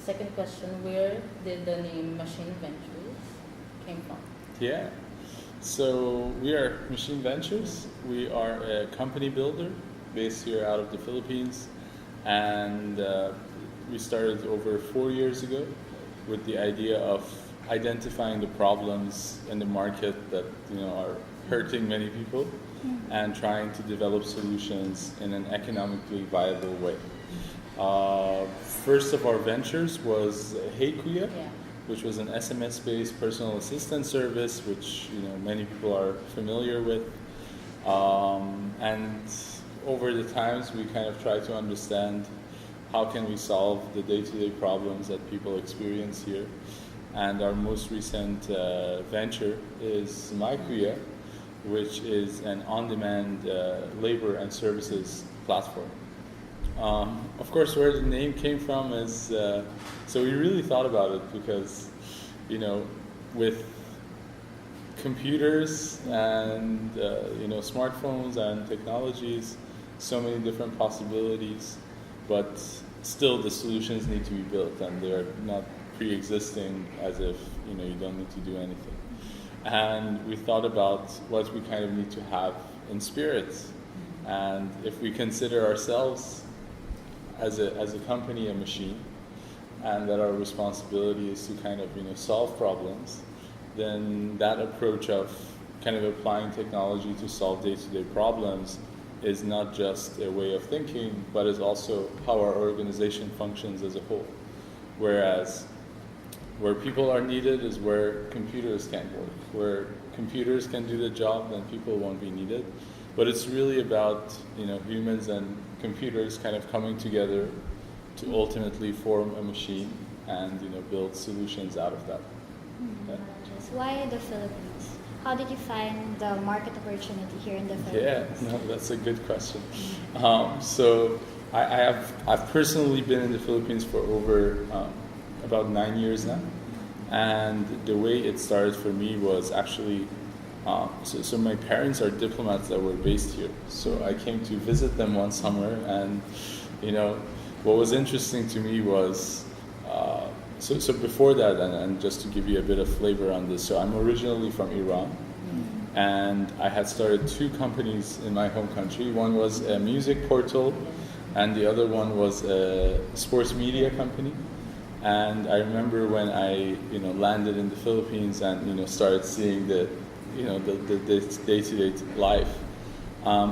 second question, where did the name Machine Ventures came from? Yeah. So we are Machine Ventures. We are a company builder based here out of the Philippines, and we started over 4 years ago with the idea of identifying the problems in the market that are hurting many people, and trying to develop solutions in an economically viable way. First of our ventures was Hey Kuya, which was an SMS-based personal assistant service, which many people are familiar with. And over the times, we kind of try to understand how can we solve the day-to-day problems that people experience here. And our most recent venture is MyKuya, which is an on-demand labor and services platform. Of course, where the name came from is, so we really thought about it because, with computers and, smartphones and technologies, so many different possibilities, but still the solutions need to be built, and they're not pre-existing as if, you don't need to do anything. And we thought about what we kind of need to have in spirit. And if we consider ourselves as a company, a machine, and that our responsibility is to kind of solve problems, then that approach of kind of applying technology to solve day-to-day problems is not just a way of thinking, but is also how our organization functions as a whole. Whereas where people are needed is where computers can't work. Where computers can do the job, then people won't be needed. But it's really about humans and computers kind of coming together to ultimately form a machine and build solutions out of that. Yeah. Why the Philippines? How did you find the market opportunity here in the Philippines? Yeah, no, that's a good question. So I've personally been in the Philippines for over about 9 years now, and the way it started for me was actually so my parents are diplomats that were based here, so I came to visit them one summer, and what was interesting to me was so before that, and just to give you a bit of flavor on this, so I'm originally from Iran, and I had started 2 companies in my home country. One was a music portal, and the other one was a sports media company. And I remember when I landed in the Philippines and started seeing the day-to-day life,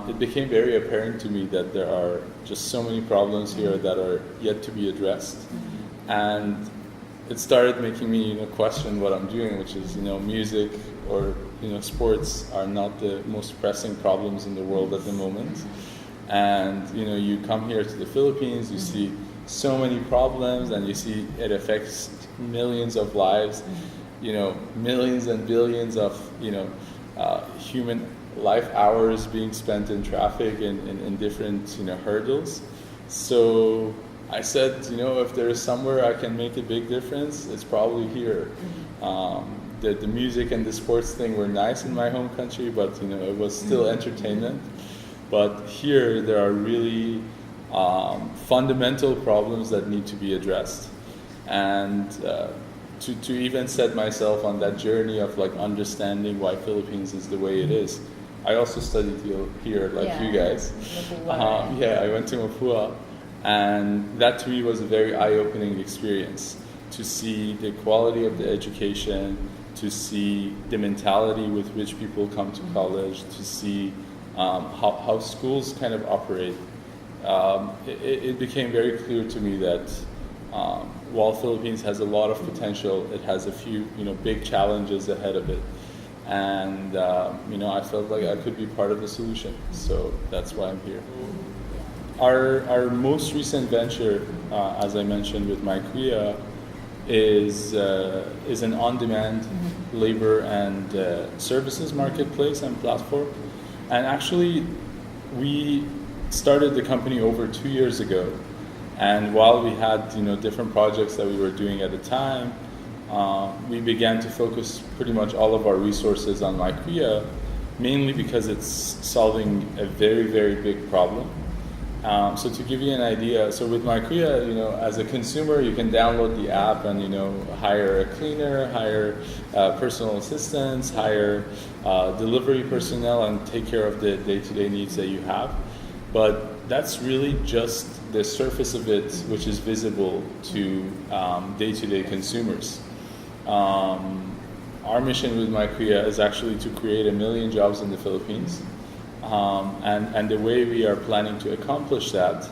it became very apparent to me that there are just so many problems here that are yet to be addressed. And it started making me question what I'm doing, which is music or sports are not the most pressing problems in the world at the moment. And you come here to the Philippines, you see so many problems, and you see it affects millions of lives, millions and billions of human life hours being spent in traffic and in different hurdles. So I said, if there is somewhere I can make a big difference, it's probably here. The music and the sports thing were nice in my home country, but it was still entertainment. But here there are really fundamental problems that need to be addressed, and to even set myself on that journey of understanding why Philippines is the way it is. I also studied here like you guys. I went to Mapua, and that to me was a very eye-opening experience to see the quality of the education, to see the mentality with which people come to college, to see how schools kind of operate. It became very clear to me that while Philippines has a lot of potential, it has a few big challenges ahead of it, and I felt like I could be part of the solution. So that's why I'm here. Our most recent venture, as I mentioned with MyKuya, is an on-demand labor and services marketplace and platform. And actually, we started the company over 2 years ago. And while we had different projects that we were doing at the time, we began to focus pretty much all of our resources on MyKuya, mainly because it's solving a very, very big problem. So to give you an idea, so with MyKria, as a consumer, you can download the app and hire a cleaner, hire personal assistants, hire delivery personnel, and take care of the day-to-day needs that you have. But that's really just the surface of it, which is visible to day-to-day consumers. Our mission with MyKria is actually to create 1 million jobs in the Philippines. And the way we are planning to accomplish that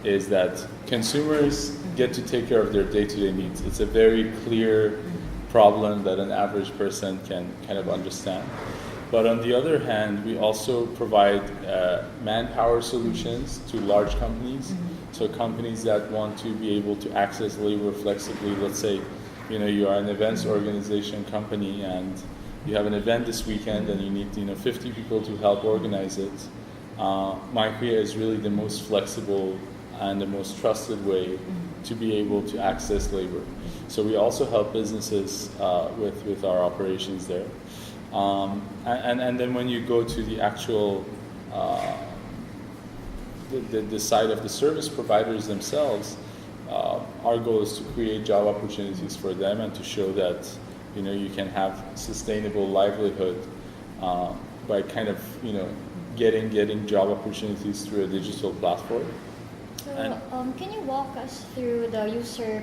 is that consumers get to take care of their day-to-day needs. It's a very clear problem that an average person can kind of understand. But on the other hand, we also provide manpower solutions to large companies. So companies that want to be able to access labor flexibly. Let's say, you are an events organization company and you have an event this weekend and you need 50 people to help organize it. MyKria is really the most flexible and the most trusted way to be able to access labor. So we also help businesses with our operations there. And then when you go to the actual the side of the service providers themselves, our goal is to create job opportunities for them and to show that you can have sustainable livelihood by kind of getting job opportunities through a digital platform. So can you walk us through the user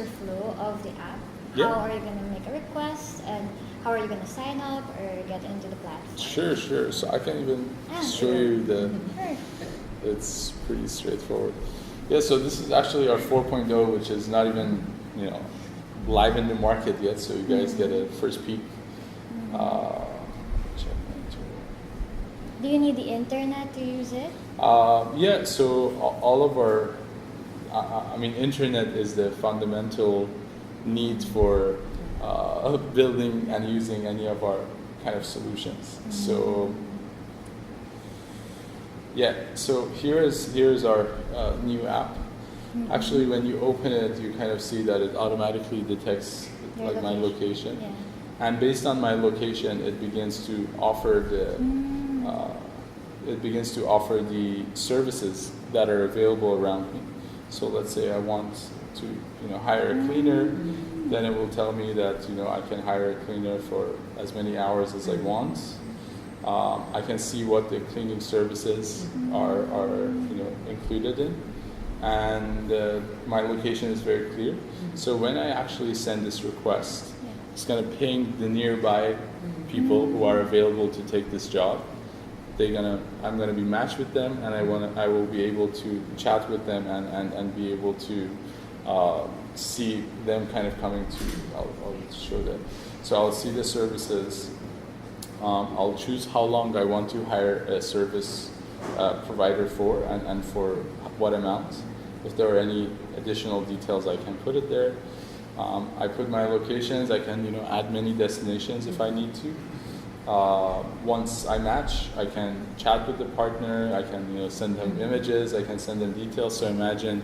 flow of the app? Yeah. How are you going to make a request, and how are you going to sign up or get into the platform? Sure. So I can even show you Sure. it's pretty straightforward. Yeah, so this is actually our 4.0, which is not even, live in the market yet, so you guys get a first peek. Do you need the internet to use it? Yeah, so all of our, internet is the fundamental need for building and using any of our kind of solutions. So, yeah, so here's our new app. Actually, when you open it, you kind of see that it automatically detects my location. Yeah. And based on my location, it begins to offer the services that are available around me. So let's say I want to hire a cleaner, then it will tell me that I can hire a cleaner for as many hours as I want. I can see what the cleaning services are included in, and my location is very clear. So when I actually send this request, it's going to ping the nearby people who are available to take this job. I'm going to be matched with them, and I will be able to chat with them and be able to see them kind of coming to. I'll show them. So I'll see the services. I'll choose how long I want to hire a service provider for and for what amount. If there are any additional details, I can put it there. I put my locations. I can add many destinations if I need to. Once I match, I can chat with the partner. I can send them images. I can send them details. So imagine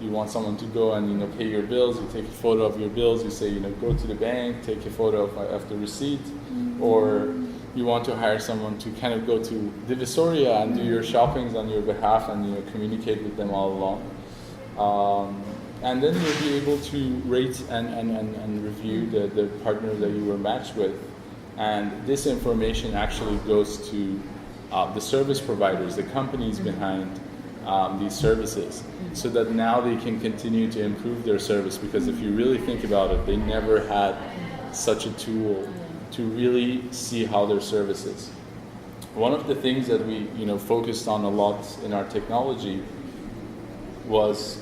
you want someone to go and pay your bills. You take a photo of your bills. You say go to the bank, take a photo of the receipt, or you want to hire someone to kind of go to Divisoria and do your shoppings on your behalf and communicate with them all along. And then you'll be able to rate and review the partner that you were matched with. And this information actually goes to the service providers, the companies behind these services, so that now they can continue to improve their service. Because if you really think about it, they never had such a tool to really see how their service is. One of the things that we focused on a lot in our technology was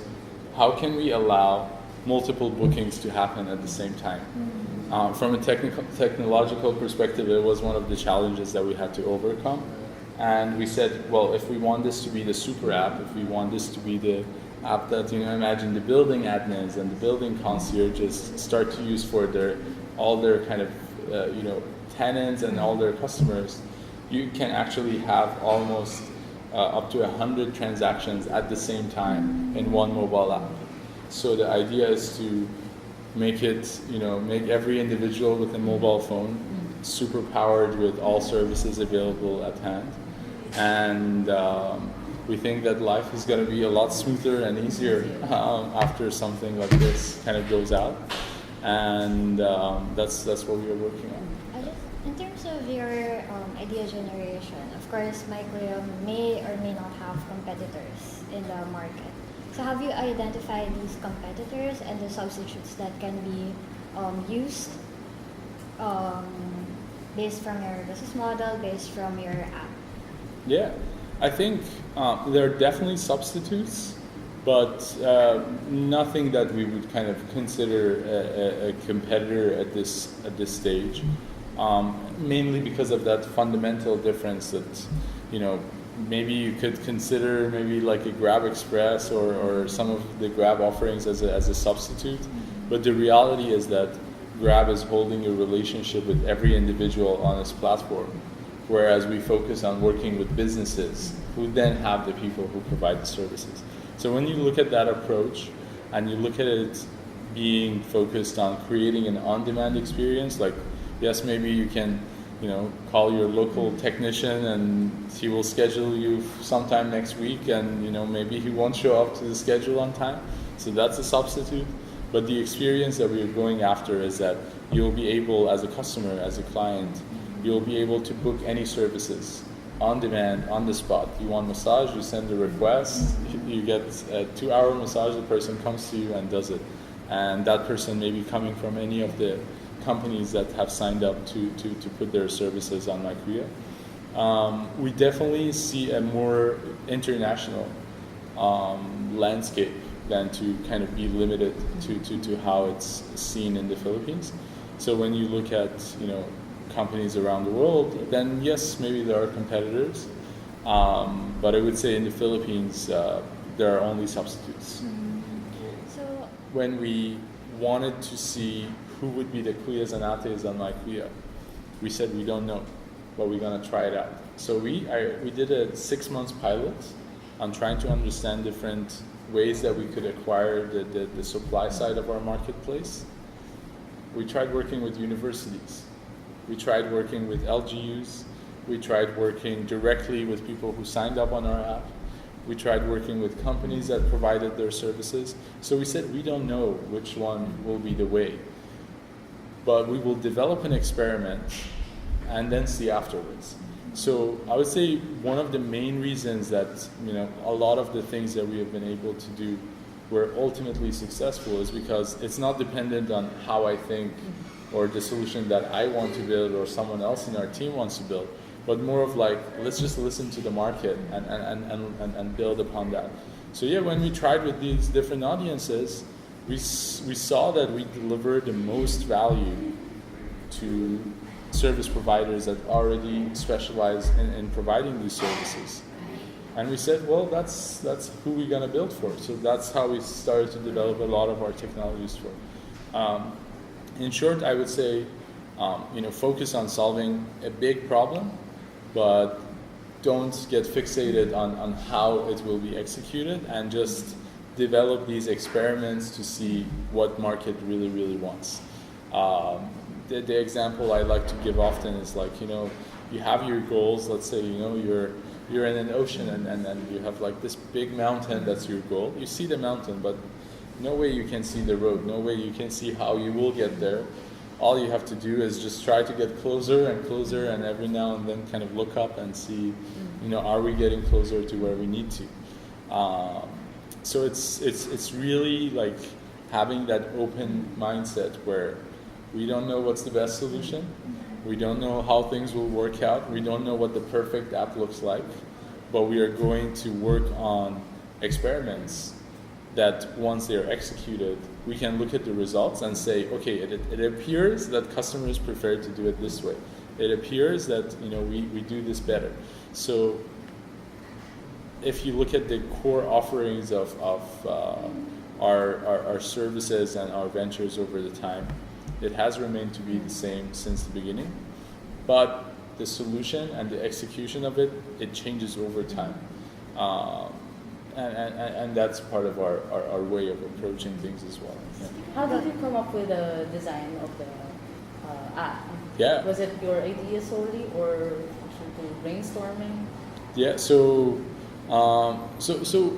how can we allow multiple bookings to happen at the same time. From a technological perspective, it was one of the challenges that we had to overcome. And we said, well, if we want this to be the super app, if we want this to be the app that, imagine the building admins and the building concierges start to use for all their kind of, tenants and all their customers, you can actually have almost up to 100 transactions at the same time in one mobile app. So the idea is to make it, make every individual with a mobile phone super powered with all services available at hand, and We think that life is going to be a lot smoother and easier after something like this kind of goes out, and that's what we are working on. In terms of your idea generation, of course, MyKuya may or may not have competitors in the market. So have you identified these competitors and the substitutes that can be used based from your business model, based from your app? Yeah, I think there are definitely substitutes, but nothing that we would kind of consider a competitor at this stage. Mainly because of that fundamental difference that, maybe you could consider maybe like a Grab Express or some of the Grab offerings as a substitute. But the reality is that Grab is holding a relationship with every individual on its platform, whereas we focus on working with businesses who then have the people who provide the services. So when you look at that approach and you look at it being focused on creating an on-demand experience, like yes, maybe you can, call your local technician and he will schedule you sometime next week, and maybe he won't show up to the schedule on time. So that's a substitute. But the experience that we are going after is that you'll be able, as a customer, as a client, you'll be able to book any services on demand, on the spot. You want massage, you send a request, you get a 2-hour massage, the person comes to you and does it. And that person may be coming from any of the companies that have signed up to put their services on MyKuya. We definitely see a more international landscape than to kind of be limited to how it's seen in the Philippines. So when you look at companies around the world, then yes, maybe there are competitors, but I would say in the Philippines there are only substitutes. So when we wanted to see who would be the Kuyas and Ates on MyKuya, we said we don't know, but we're gonna try it out. So we did a 6 months pilot on trying to understand different ways that we could acquire the supply side of our marketplace. We tried working with universities. We tried working with LGUs. We tried working directly with people who signed up on our app. We tried working with companies that provided their services. So we said we don't know which one will be the way, but we will develop an experiment and then see afterwards. So I would say one of the main reasons that a lot of the things that we have been able to do were ultimately successful is because it's not dependent on how I think or the solution that I want to build or someone else in our team wants to build, but more of like, let's just listen to the market and build upon that. So yeah, when we tried with these different audiences, we saw that we deliver the most value to service providers that already specialize in providing these services. And we said, well, that's who we're going to build for. So that's how we started to develop a lot of our technologies for. In short, I would say, focus on solving a big problem, but don't get fixated on how it will be executed, and just develop these experiments to see what market really, really wants. The example I like to give often is like, you have your goals. Let's say, you're in an ocean and you have like this big mountain that's your goal. You see the mountain, but no way you can see the road. No way you can see how you will get there. All you have to do is just try to get closer and closer, and every now and then kind of look up and see, are we getting closer to where we need to? So it's really like having that open mindset where we don't know what's the best solution. We don't know how things will work out. We don't know what the perfect app looks like, but we are going to work on experiments that once they're executed, we can look at the results and say, okay, it appears that customers prefer to do it this way. It appears that we do this better. So if you look at the core offerings of our services and our ventures over the time, it has remained to be the same since the beginning, but the solution and the execution of it changes over time. And that's part of our way of approaching things as well. Yeah. How did you come up with the design of the app? Yeah. Was it your idea solely, or actually through brainstorming? Yeah, so So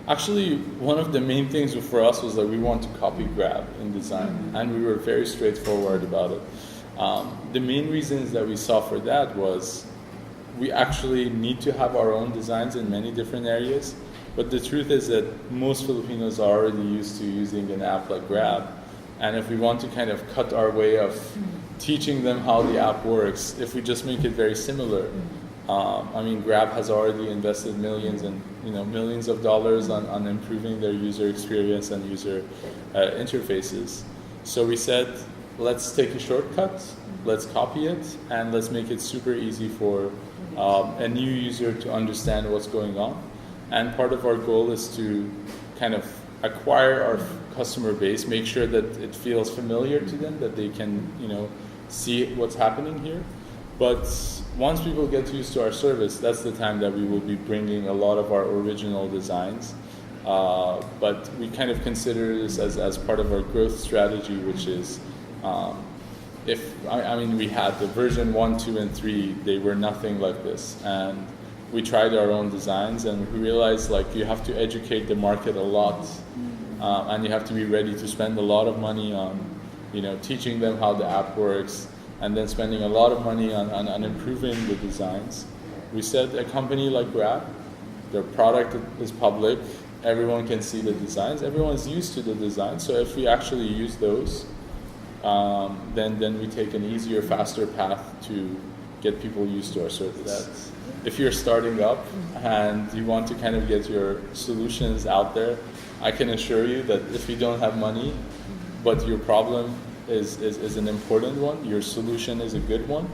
actually, one of the main things for us was that we want to copy Grab in design, and we were very straightforward about it. The main reasons that we saw for that was we actually need to have our own designs in many different areas, but the truth is that most Filipinos are already used to using an app like Grab, and if we want to kind of cut our way of teaching them how the app works, if we just make it very similar. I mean, Grab has already invested millions and millions of dollars on improving their user experience and user interfaces. So we said, let's take a shortcut, let's copy it, and let's make it super easy for a new user to understand what's going on. And part of our goal is to kind of acquire our customer base, make sure that it feels familiar to them, that they can see what's happening here. But once people get used to our service, that's the time that we will be bringing a lot of our original designs. But we kind of consider this as part of our growth strategy, which is we had the version 1, 2, and 3, they were nothing like this. And we tried our own designs, and we realized you have to educate the market a lot, and you have to be ready to spend a lot of money on teaching them how the app works, and then spending a lot of money on improving the designs. We said a company like Grab, their product is public, everyone can see the designs, everyone's used to the designs, so if we actually use those, then we take an easier, faster path to get people used to our service. If you're starting up and you want to kind of get your solutions out there, I can assure you that if you don't have money, but your problem is an important one, your solution is a good one,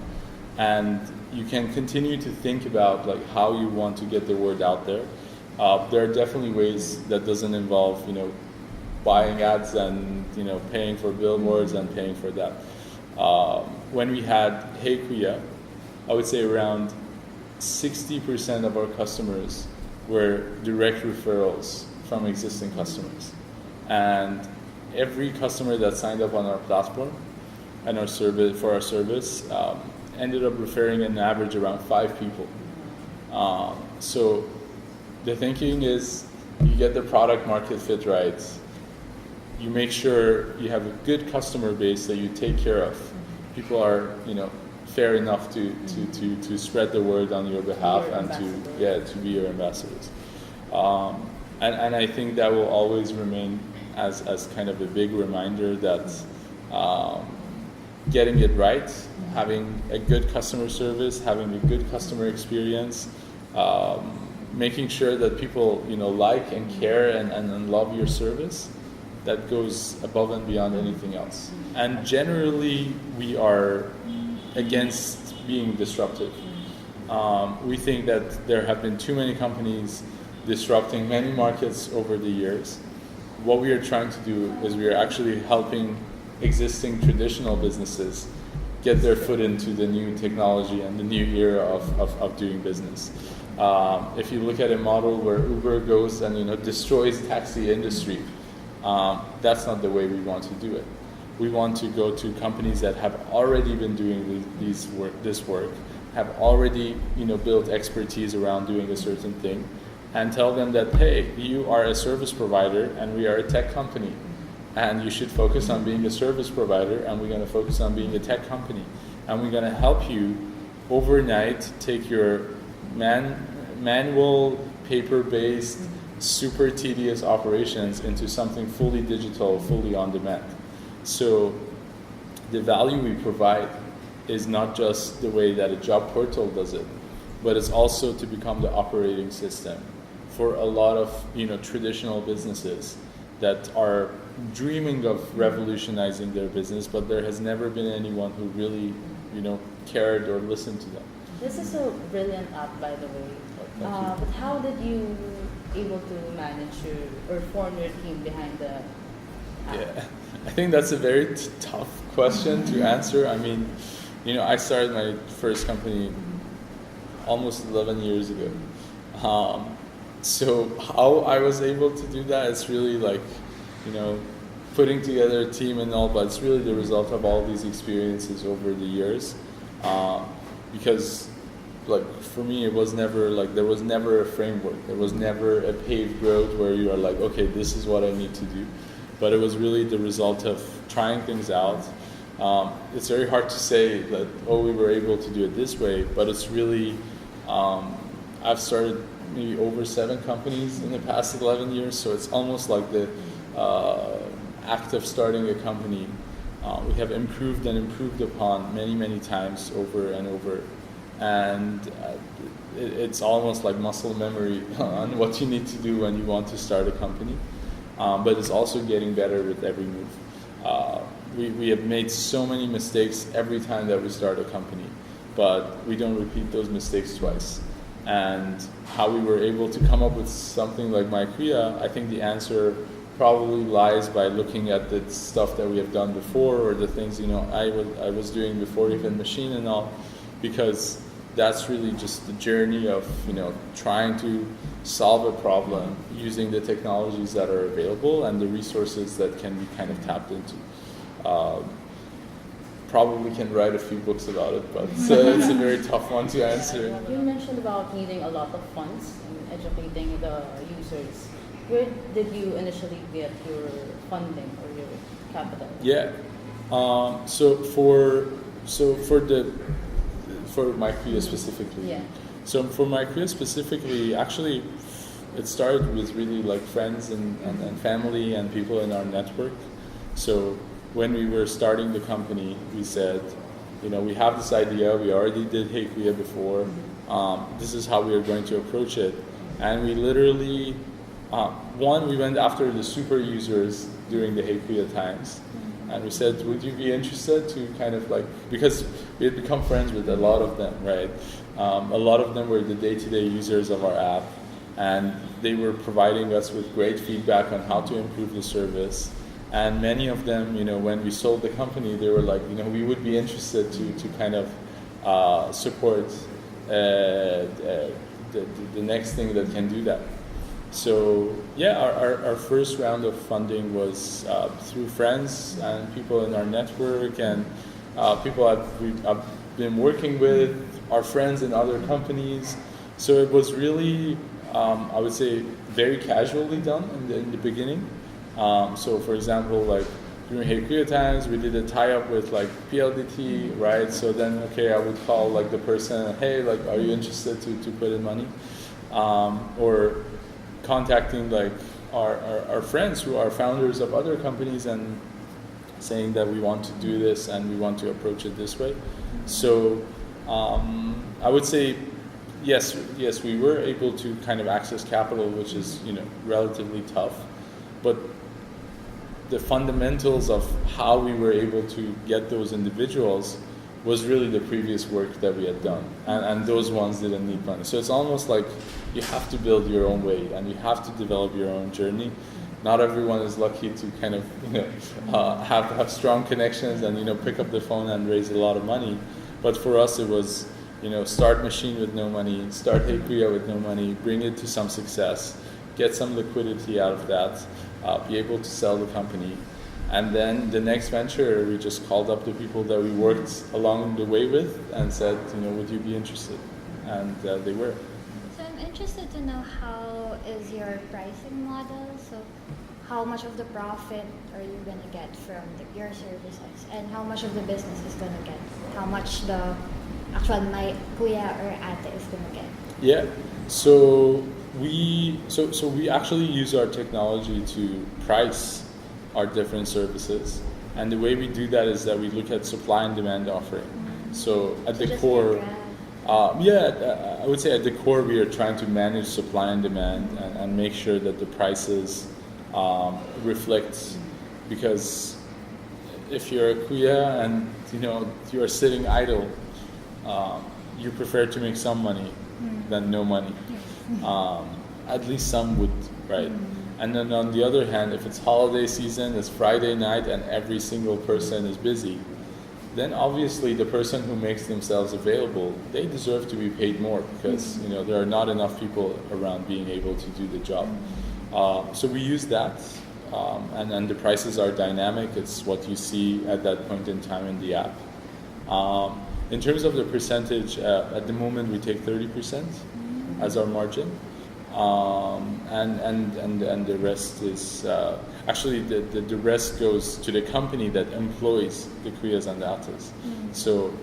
and you can continue to think about how you want to get the word out there. There are definitely ways that doesn't involve buying ads and paying for billboards and paying for that. When we had Hey Kuya, I would say around 60% of our customers were direct referrals from existing customers, and every customer that signed up on our platform and our service ended up referring an average around 5 people. So the thinking is you get the product market fit right, you make sure you have a good customer base that you take care of. People are fair enough to spread the word on your behalf and to be your ambassadors. And I think that will always remain as kind of a big reminder that getting it right, having a good customer service, having a good customer experience, making sure that people like and care and love your service, that goes above and beyond anything else. And generally, we are against being disruptive. We think that there have been too many companies disrupting many markets over the years. What we are trying to do is we are actually helping existing traditional businesses get their foot into the new technology and the new era of doing business. If you look at a model where Uber goes and destroys taxi industry, that's not the way we want to do it. We want to go to companies that have already been doing this work, have already built expertise around doing a certain thing, and tell them that, hey, you are a service provider and we are a tech company, and you should focus on being a service provider, and we're going to focus on being a tech company, and we're going to help you overnight take your manual, paper-based, super tedious operations into something fully digital, fully on demand. So the value we provide is not just the way that a job portal does it, but it's also to become the operating system for a lot of traditional businesses that are dreaming of revolutionizing their business, but there has never been anyone who really cared or listened to them. This is a brilliant app, by the way. But how did you able to manage or form your team behind the app? Yeah, I think that's a very tough question to answer. I mean, I started my first company almost 11 years ago. So how I was able to do that, it's really putting together a team and all, but it's really the result of all these experiences over the years. Because like for me, it was never like there was never a framework. There was never a paved road where you are like, okay, this is what I need to do. But it was really the result of trying things out. It's very hard to say that, oh, we were able to do it this way, but it's really, I've started maybe over 7 companies in the past 11 years, so it's almost like the act of starting a company. We have improved and improved upon many, many times over and over. And it's almost like muscle memory on what you need to do when you want to start a company. But it's also getting better with every move. We have made so many mistakes every time that we start a company, but we don't repeat those mistakes twice. And how we were able to come up with something like MyKuya, I think the answer probably lies by looking at the stuff that we have done before, or the things I was doing before even Machine and all, because that's really just the journey of trying to solve a problem using the technologies that are available and the resources that can be kind of tapped into. Probably can write a few books about it, but it's a very tough one to answer. You mentioned about needing a lot of funds in educating the users. Where did you initially get your funding or your capital? Yeah. So for MyKuya specifically. Yeah. So for MyKuya specifically, actually, it started with really like friends and family and people in our network. So when we were starting the company, we said, we have this idea. We already did HeyKuya before. This is how we are going to approach it. And we literally, we went after the super users during the HeyKuya times. And we said, would you be interested to kind of because we had become friends with a lot of them, right? A lot of them were the day-to-day users of our app, and they were providing us with great feedback on how to improve the service. And many of them, when we sold the company, they were like, we would be interested to kind of support the next thing that can do that. So yeah, our first round of funding was through friends and people in our network and people I've been working with, our friends in other companies. So it was really, I would say, very casually done in the beginning. So for example, during HeyKuya times, we did a tie-up with PLDT, right? So then, I would call the person, hey, are you interested to put in money? Or contacting our friends who are founders of other companies and saying that we want to do this and we want to approach it this way. So I would say yes, we were able to kind of access capital, which is relatively tough, but the fundamentals of how we were able to get those individuals was really the previous work that we had done, and those ones didn't need money. So it's almost like you have to build your own way and you have to develop your own journey. Not everyone is lucky to kind of have strong connections and pick up the phone and raise a lot of money. But for us it was start Machine with no money, start HeyKuya with no money, bring it to some success, get some liquidity out of that, be able to sell the company. And then the next venture, we just called up the people that we worked along the way with and said, would you be interested? And they were. So I'm interested to know, how is your pricing model? So how much of the profit are you going to get from your services? And how much of the business is going to get? How much the actual MyKuya or Ate is going to get? Yeah. So we actually use our technology to price our different services, and the way we do that is that we look at supply and demand offering. So at the core, I would say at the core we are trying to manage supply and demand and make sure that the prices reflect, because if you're a Kuya and you are sitting idle, you prefer to make some money than no money. At least some would, right? And then on the other hand, if it's holiday season, it's Friday night and every single person is busy, then obviously the person who makes themselves available, they deserve to be paid more, because there are not enough people around being able to do the job. So we use that, and the prices are dynamic. It's what you see at that point in time in the app. In terms of the percentage, at the moment we take 30% as our margin, and the rest is actually the rest goes to the company that employs the Kriyas and the Atas. So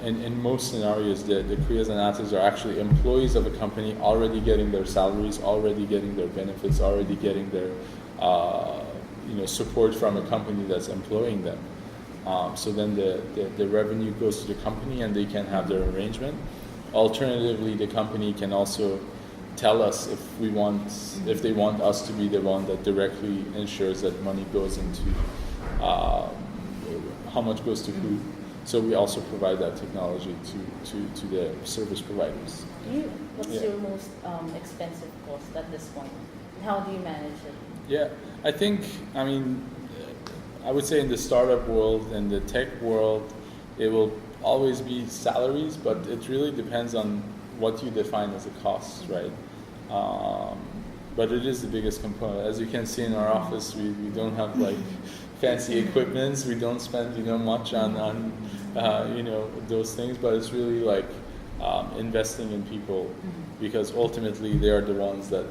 in most scenarios, the Kriyas and Atas are actually employees of a company, already getting their salaries, already getting their benefits, already getting their support from a company that's employing them. So then the revenue goes to the company and they can have their arrangement. Alternatively, the company can also tell us if they want us to be the one that directly ensures that money goes into how much goes to who. So we also provide that technology to the service providers. What's your most expensive cost at this point? How do you manage it? Yeah, I would say in the startup world and the tech world, it will always be salaries, but it really depends on what you define as a cost, right? But it is the biggest component. As you can see in our office, we don't have like fancy equipments. We don't spend much on those things, but it's really like investing in people, because ultimately they are the ones that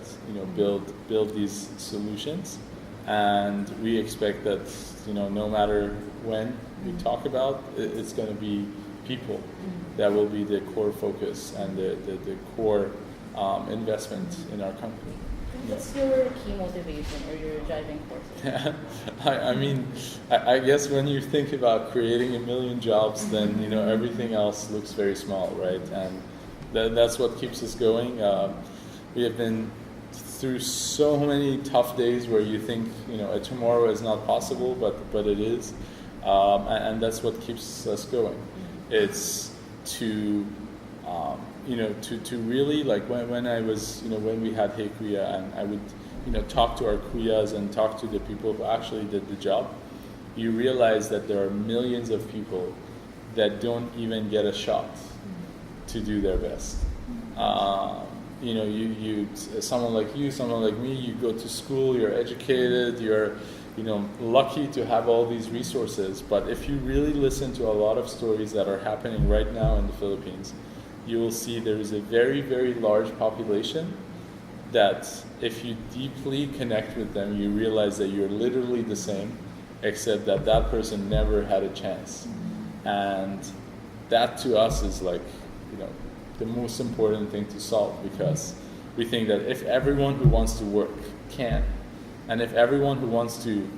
build these solutions, and we expect that no matter when we talk about it, it's going to be people that will be the core focus and the core investment in our company. What's your key motivation or your driving force? I guess when you think about creating 1 million jobs, then everything else looks very small, right? And that's what keeps us going. We have been through so many tough days where you think a tomorrow is not possible, but it is, and that's what keeps us going. It's to really, like when I was when we had Hey Kriya, and I would talk to our Kriyas and talk to the people who actually did the job, you realize that there are millions of people that don't even get a shot to do their best. Someone like you, someone like me, you go to school, you're educated, you're lucky to have all these resources. But if you really listen to a lot of stories that are happening right now in the Philippines, you will see there is a very, very large population that if you deeply connect with them, you realize that you're literally the same, except that that person never had a chance. And that to us is like, the most important thing to solve, because we think that if everyone who wants to work can, and if everyone who wants to,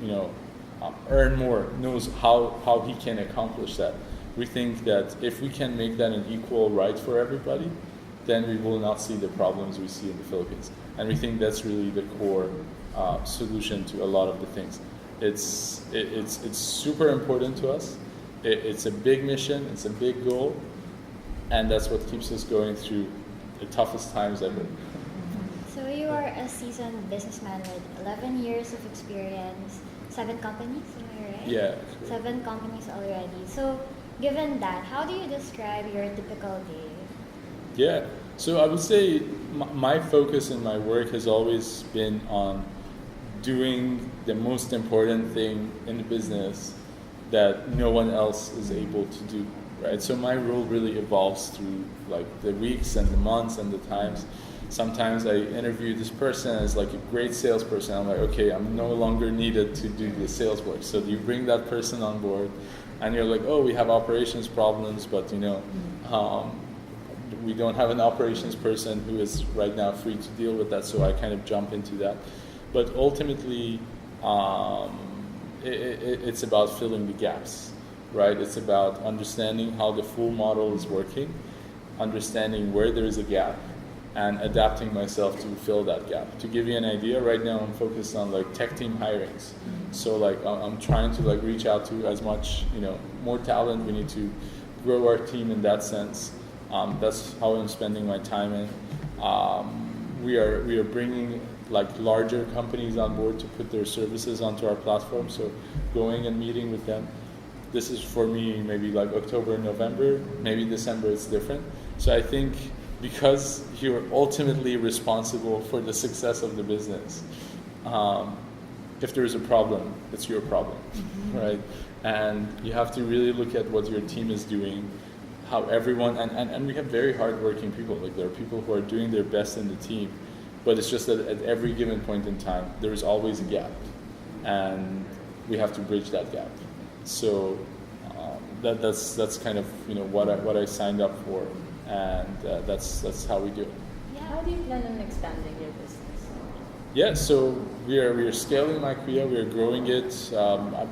earn more knows how he can accomplish that, we think that if we can make that an equal right for everybody, then we will not see the problems we see in the Philippines. And we think that's really the core solution to a lot of the things. It's super important to us. It's a big mission. It's a big goal. And that's what keeps us going through the toughest times ever. So you are a seasoned businessman with 11 years of experience, 7 companies, am I right? Yeah. 7 companies already. So given that, how do you describe your typical day? Yeah. So I would say my focus in my work has always been on doing the most important thing in the business that no one else is able to do. Right, so my role really evolves through like the weeks and the months and the times. Sometimes I interview this person as like a great salesperson. I'm like, okay, I'm no longer needed to do the sales work. So you bring that person on board, and you're like, oh, we have operations problems, but we don't have an operations person who is right now free to deal with that. So I kind of jump into that. But ultimately, it's about filling the gaps. Right, it's about understanding how the full model is working, understanding where there is a gap, and adapting myself to fill that gap. To give you an idea, right now I'm focused on like tech team hirings. So like I'm trying to like reach out to as much more talent. We need to grow our team in that sense. That's how I'm spending my time in. We are bringing like larger companies on board to put their services onto our platform. So going and meeting with them. This is for me maybe like October, November, maybe December it's different. So I think because you're ultimately responsible for the success of the business, if there's a problem, it's your problem, right? And you have to really look at what your team is doing how everyone, and we have very hardworking people. Like there are people who are doing their best in the team, but it's just that at every given point in time, there is always a gap, and we have to bridge that gap. So that's kind of what I signed up for, and that's how we do it. How do you plan on expanding your business? Yeah, so we are scaling MyKorea. We are growing it.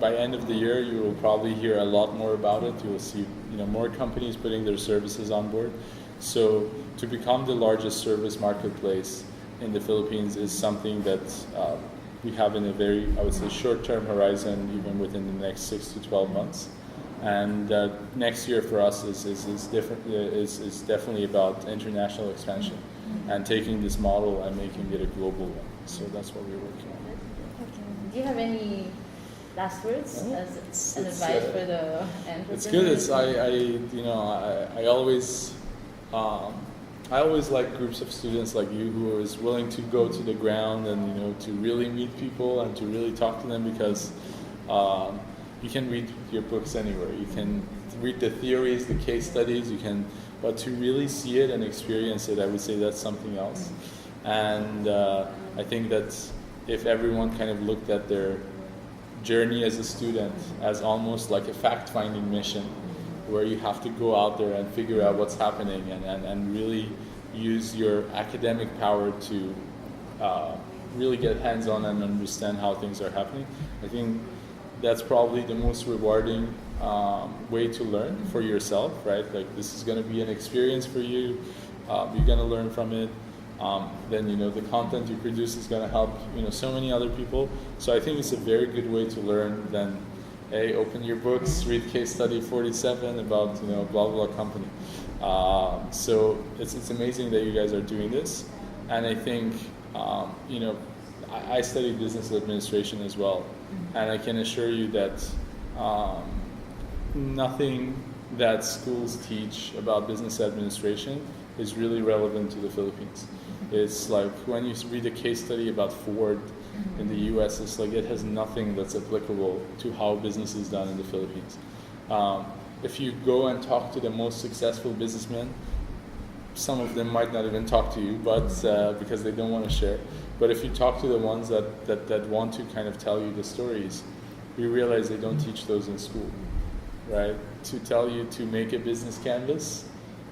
By end of the year, you will probably hear a lot more about it. You will see more companies putting their services on board. So to become the largest service marketplace in the Philippines is something that we have in a very, I would say, short-term horizon, even within the next 6 to 12 months. And next year for us is definitely about international expansion and taking this model and making it a global one. So that's what we're working on. Do you have any last words as an advice for the entrepreneurs? It's good. I always like groups of students like you who is willing to go to the ground and to really meet people and to really talk to them, because you can read your books anywhere. You can read the theories, the case studies. But to really see it and experience it, I would say that's something else. And I think that if everyone kind of looked at their journey as a student as almost like a fact-finding mission, where you have to go out there and figure out what's happening and really use your academic power to really get hands-on and understand how things are happening, I think that's probably the most rewarding way to learn for yourself, right? Like this is going to be an experience for you. You're going to learn from it. Then the content you produce is going to help so many other people. So I think it's a very good way to learn than open your books, read case study 47 about blah blah company. So it's amazing that you guys are doing this, and I think I studied business administration as well, and I can assure you that nothing that schools teach about business administration is really relevant to the Philippines. It's like when you read a case study about Ford in the US, it's like it has nothing that's applicable to how business is done in the Philippines. If you go and talk to the most successful businessmen, some of them might not even talk to you, but because they don't want to share. But if you talk to the ones that want to kind of tell you the stories, you realize they don't teach those in school, right? To tell you to make a business canvas,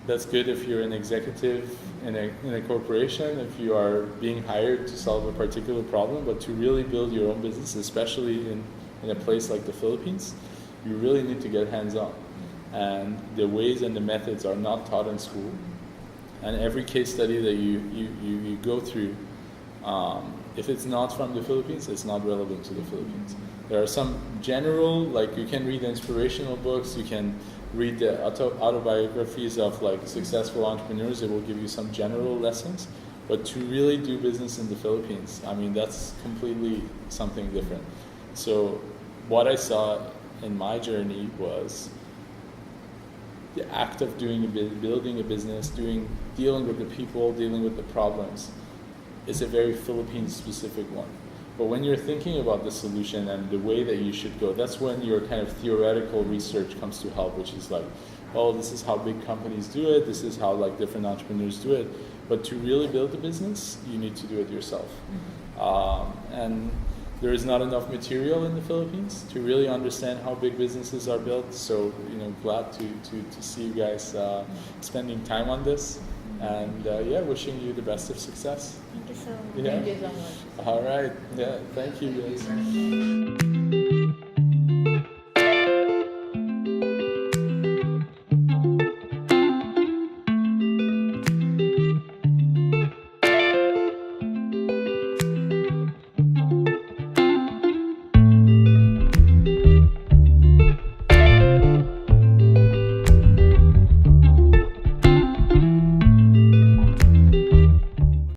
that's good if you're an executive in a corporation, if you are being hired to solve a particular problem, but to really build your own business, especially in a place like the Philippines, you really need to get hands-on. And the ways and the methods are not taught in school. And every case study that you go through, if it's not from the Philippines, it's not relevant to the Philippines. There are some general, like you can read inspirational books, you can read the autobiographies of like successful entrepreneurs. It will give you some general lessons, but to really do business in the Philippines, I mean, that's completely something different. So what I saw in my journey was the act of building a business, dealing with the people, dealing with the problems, is a very Philippine-specific one. But when you're thinking about the solution and the way that you should go, that's when your kind of theoretical research comes to help, which is like, oh, this is how big companies do it, this is how like different entrepreneurs do it. But to really build a business, you need to do it yourself. And there is not enough material in the Philippines to really understand how big businesses are built. So, glad to see you guys spending time on this. And wishing you the best of success. Thank you so much. Yeah. Thank you so much. All right. Yeah. Thank you guys.